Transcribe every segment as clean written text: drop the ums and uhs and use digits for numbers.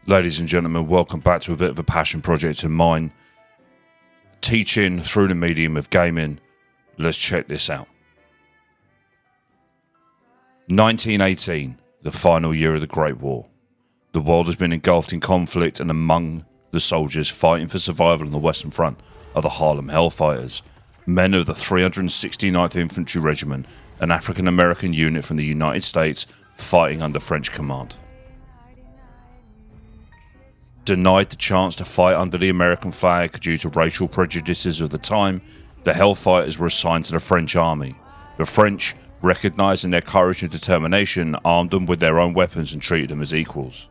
Ladies and gentlemen, welcome back to a bit of a passion project of mine. Teaching through the medium of gaming. Let's check this out. 1918, the final year of the Great War. The world has been engulfed in conflict, and among the soldiers fighting for survival on the Western Front are the Harlem Hellfighters, men of the 369th Infantry Regiment, an African-American unit from the United States fighting under French command. Denied the chance to fight under the American flag due to racial prejudices of the time, the Hellfighters were assigned to the French army. The French, recognizing their courage and determination, armed them with their own weapons and treated them as equals.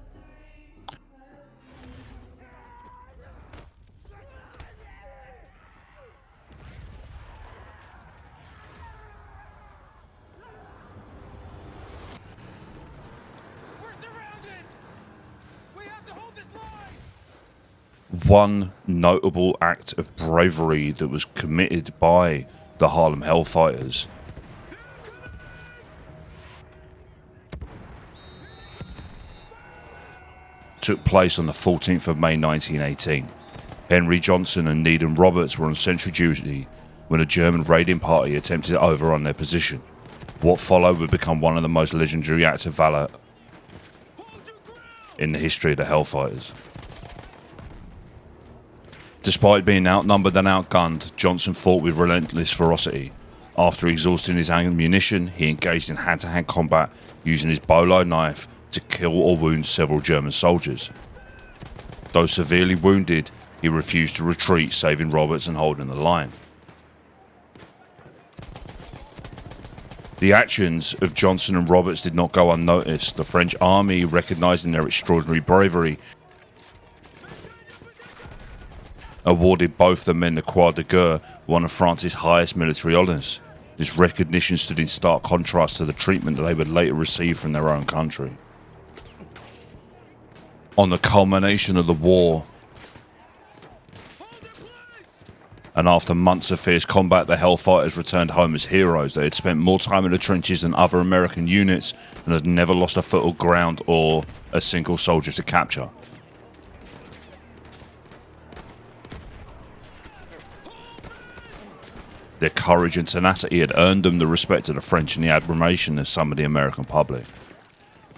One notable act of bravery that was committed by the Harlem Hellfighters took place on the 14th of May 1918. Henry Johnson and Needham Roberts were on sentry duty when a German raiding party attempted to overrun their position. What followed would become one of the most legendary acts of valor in the history of the Hellfighters. Despite being outnumbered and outgunned, Johnson fought with relentless ferocity. After exhausting his ammunition, he engaged in hand-to-hand combat using his bowline knife to kill or wound several German soldiers. Though severely wounded, he refused to retreat, saving Roberts and holding the line. The actions of Johnson and Roberts did not go unnoticed. The French army, recognizing their extraordinary bravery, awarded both the men the Croix de Guerre, one of France's highest military honours. This recognition stood in stark contrast to the treatment that they would later receive from their own country. On the culmination of the war, and after months of fierce combat, the Hellfighters returned home as heroes. They had spent more time in the trenches than other American units and had never lost a foot of ground or a single soldier to capture. Their courage and tenacity had earned them the respect of the French and the admiration of some of the American public.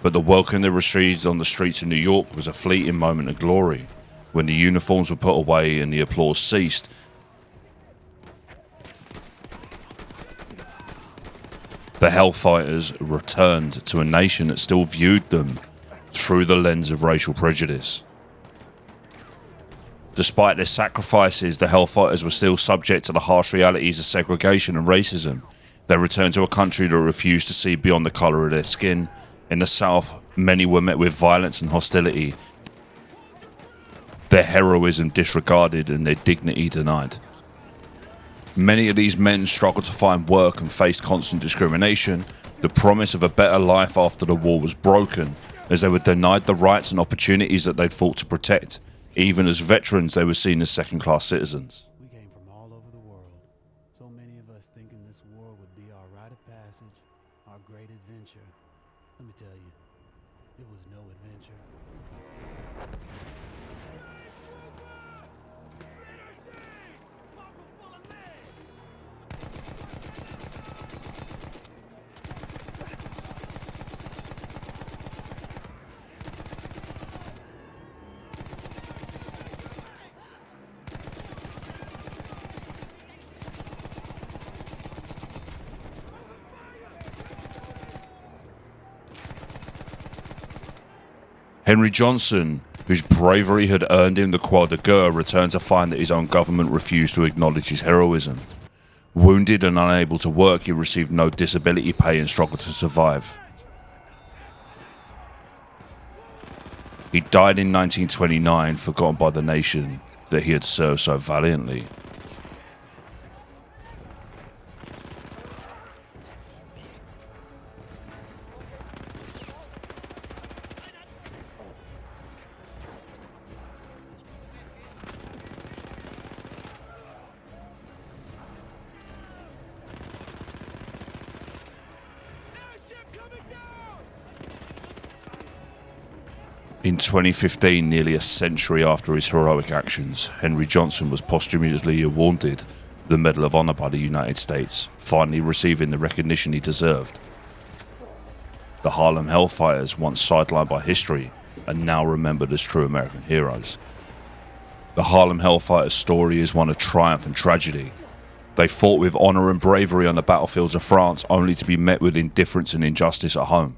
But the welcome they received on the streets of New York was a fleeting moment of glory. When the uniforms were put away and the applause ceased, the Hellfighters returned to a nation that still viewed them through the lens of racial prejudice. Despite their sacrifices, the Hellfighters were still subject to the harsh realities of segregation and racism. They returned to a country that refused to see beyond the colour of their skin. In the South, many were met with violence and hostility, their heroism disregarded and their dignity denied. Many of these men struggled to find work and faced constant discrimination. The promise of a better life after the war was broken, as they were denied the rights and opportunities that they'd fought to protect. Even as veterans, they were seen as second-class citizens. We came from all over the world. So many of us thinking this war would be our rite of passage, our great adventure. Let me tell you, it was no adventure. Henry Johnson, whose bravery had earned him the Croix de Guerre, returned to find that his own government refused to acknowledge his heroism. Wounded and unable to work, he received no disability pay and struggled to survive. He died in 1929, forgotten by the nation that he had served so valiantly. In 2015, nearly a century after his heroic actions, Henry Johnson was posthumously awarded the Medal of Honor by the United States, finally receiving the recognition he deserved. The Harlem Hellfighters, once sidelined by history, are now remembered as true American heroes. The Harlem Hellfighters' story is one of triumph and tragedy. They fought with honor and bravery on the battlefields of France, only to be met with indifference and injustice at home.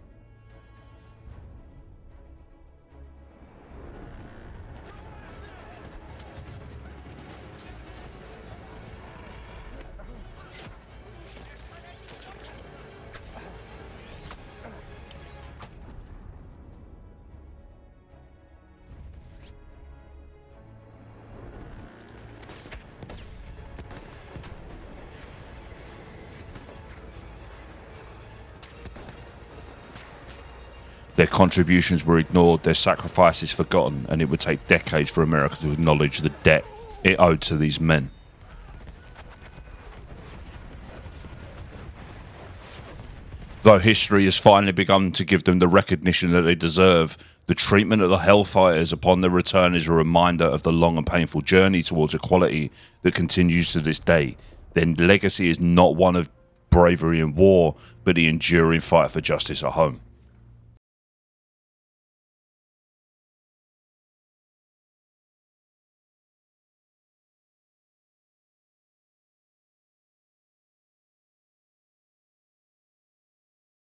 Their contributions were ignored, their sacrifices forgotten, and it would take decades for America to acknowledge the debt it owed to these men. Though history has finally begun to give them the recognition that they deserve, the treatment of the Hellfighters upon their return is a reminder of the long and painful journey towards equality that continues to this day. Their legacy is not one of bravery in war, but the enduring fight for justice at home.